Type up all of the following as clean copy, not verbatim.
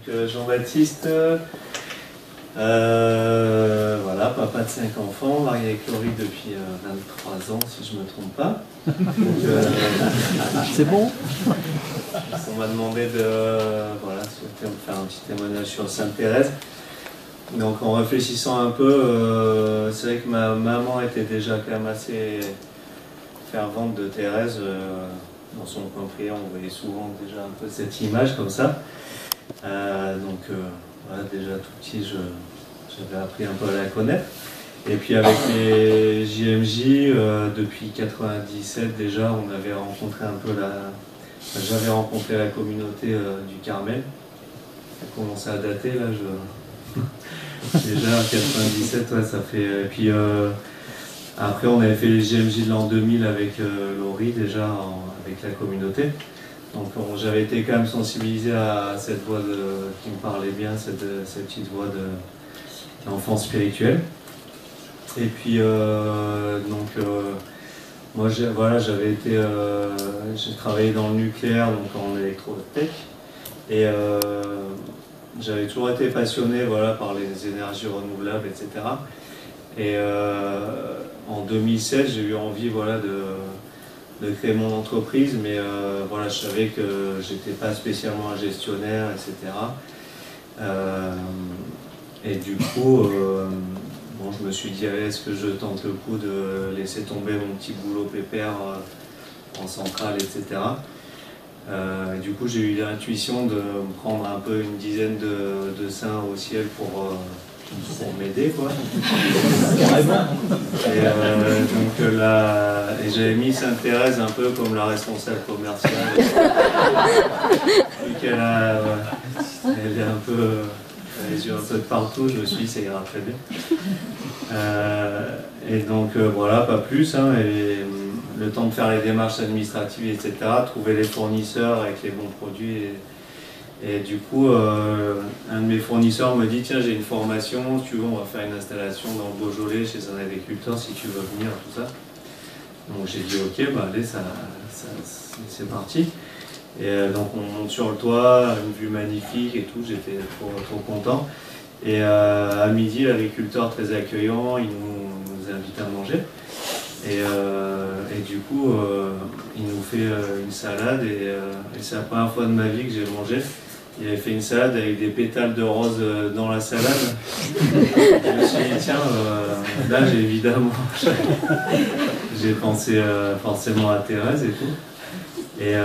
Jean-Baptiste, voilà, papa de 5 enfants, marié avec Laurie depuis 23 ans, si je ne me trompe pas. C'est bon. On m'a demandé de faire un petit témoignage sur Sainte-Thérèse. Donc en réfléchissant un peu, c'est vrai que ma maman était déjà quand même assez fervente de Thérèse. Dans son coin prière, on voyait souvent déjà un peu cette image comme ça. Voilà, déjà tout petit, j'avais appris un peu à la connaître. Et puis avec les JMJ, depuis 97 déjà, on avait rencontré un peu j'avais rencontré la communauté du Carmel. Ça commençait à dater là, déjà en 97, ouais, ça fait. Et puis après, on avait fait les JMJ de l'an 2000 avec Laurie déjà avec la communauté. Donc j'avais été quand même sensibilisé à cette voix qui me parlait bien, cette petite voix d'enfant spirituel. Et puis moi j'ai travaillé dans le nucléaire, donc en électrotech, et j'avais toujours été passionné par les énergies renouvelables, etc. Et en 2007, j'ai eu envie de créer mon entreprise, mais je savais que j'étais pas spécialement un gestionnaire, etc. Et du coup, je me suis dit, allez, est-ce que je tente le coup de laisser tomber mon petit boulot pépère en centrale, etc. Du coup, j'ai eu l'intuition de me prendre un peu une dizaine de saints au ciel pour m'aider, quoi. Carrément. Et j'avais mis Sainte-Thérèse un peu comme la responsable commerciale. Elle est un peu, les yeux un peu de partout. Je me suis dit, ça ira très bien. Voilà, pas plus. Et le temps de faire les démarches administratives, etc. Trouver les fournisseurs avec les bons produits. Et du coup, un de mes fournisseurs me dit, tiens, j'ai une formation, si tu veux, on va faire une installation dans le Beaujolais chez un agriculteur, si tu veux venir, tout ça. Donc j'ai dit, ok, allez, c'est parti. Et donc on monte sur le toit, une vue magnifique et tout, j'étais trop content. Et à midi, l'agriculteur très accueillant, il nous invite à manger. Et du coup, il nous fait une salade, et c'est la première fois de ma vie que j'ai mangé. Il avait fait une salade avec des pétales de rose dans la salade. Je me suis dit, tiens, là j'ai pensé forcément à Thérèse et tout. Et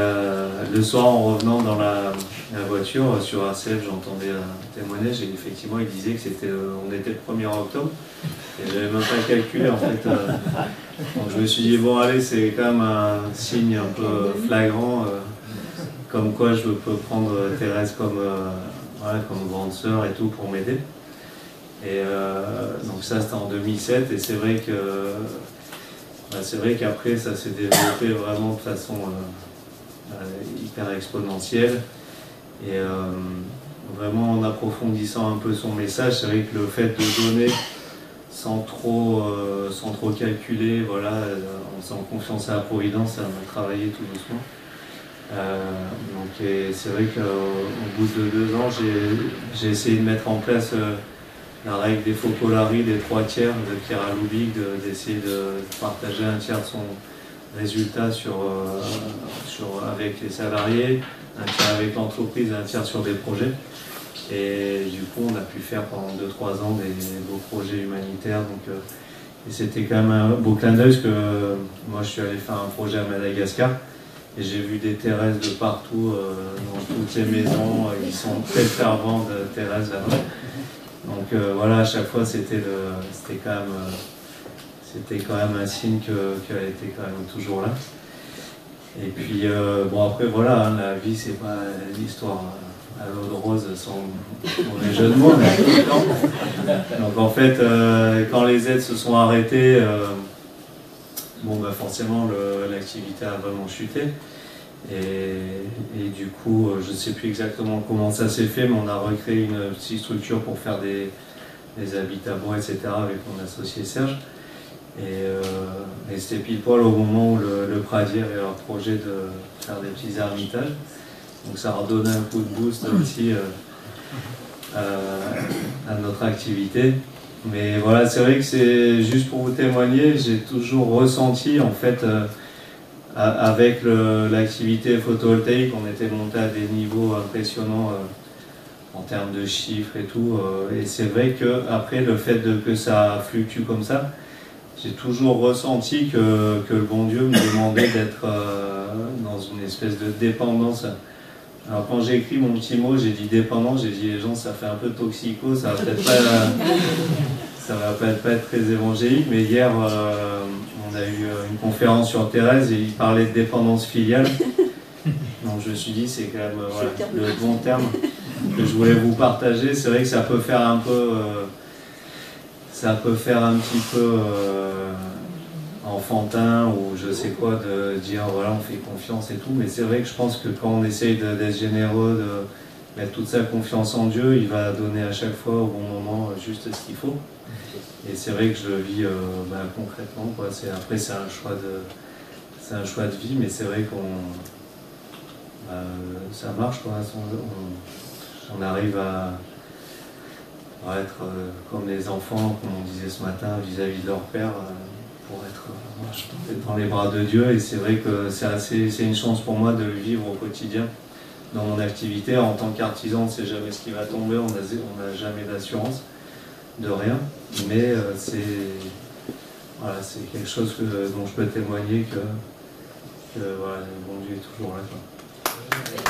le soir, en revenant dans la voiture sur RCF, j'entendais un témoignage, et effectivement, il disait que on était le 1er octobre. Et j'avais même pas calculé en fait. Donc je me suis dit, bon allez, c'est quand même un signe un peu flagrant. Comme quoi je peux prendre Thérèse comme grande sœur et tout pour m'aider. Et donc ça c'était en 2007, et c'est vrai qu'après ça s'est développé vraiment de façon hyper exponentielle. Et vraiment en approfondissant un peu son message, c'est vrai que le fait de donner sans trop calculer, en faisant confiance à la Providence, ça m'a travaillé tout doucement. C'est vrai qu'au bout de 2 ans, j'ai essayé de mettre en place la règle des Focolari, des 3 tiers de Kira Lubick, d'essayer de partager un tiers de son résultat avec les salariés, un tiers avec l'entreprise, un tiers sur des projets. Et du coup, on a pu faire pendant 2-3 ans des beaux projets humanitaires. Et c'était quand même un beau clin d'œil, parce que moi je suis allé faire un projet à Madagascar. Et j'ai vu des Thérèses de partout, dans toutes les maisons, ils sont très fervents de Thérèse là-bas. Donc à chaque fois c'était quand même un signe qu'elle était quand même toujours là. Et puis après la vie c'est pas l'histoire à l'eau de rose sans les jeux de mots, mais tout le temps. Donc en fait, quand les aides se sont arrêtées, forcément l'activité a vraiment chuté. Et du coup, je ne sais plus exactement comment ça s'est fait, mais on a recréé une petite structure pour faire des habitats bois, etc. avec mon associé Serge. Et c'était pile poil au moment où le Pradier avait leur projet de faire des petits ermitages. Donc ça redonnait un coup de boost aussi à notre activité. Mais voilà, c'est vrai que c'est juste pour vous témoigner, j'ai toujours ressenti en fait avec l'activité photovoltaïque, on était monté à des niveaux impressionnants en termes de chiffres et tout. Et c'est vrai que après le fait que ça fluctue comme ça, j'ai toujours ressenti que le bon Dieu me demandait d'être dans une espèce de dépendance. Alors quand j'ai écrit mon petit mot, j'ai dit dépendant, j'ai dit les gens ça fait un peu toxico, ça va peut-être pas être très évangélique, mais hier on a eu une conférence sur Thérèse et il parlait de dépendance filiale. Donc je me suis dit c'est quand même voilà, le bon terme que je voulais vous partager. C'est vrai que ça peut faire un peu petit peu enfantin ou je sais quoi de dire voilà on fait confiance et tout, mais c'est vrai que je pense que quand on essaye d'être généreux, de mettre toute sa confiance en Dieu, il va donner à chaque fois au bon moment juste ce qu'il faut. Et c'est vrai que je le vis concrètement quoi. Après c'est un choix de vie, mais c'est vrai ça marche quoi. On arrive à être comme les enfants, comme on disait ce matin, vis-à-vis de leur père, pour être dans les bras de Dieu. Et c'est vrai que c'est une chance pour moi de le vivre au quotidien dans mon activité. En tant qu'artisan, on ne sait jamais ce qui va tomber, on n'a jamais d'assurance de rien, mais c'est quelque chose dont je peux témoigner que voilà, le bon Dieu est toujours là, quoi.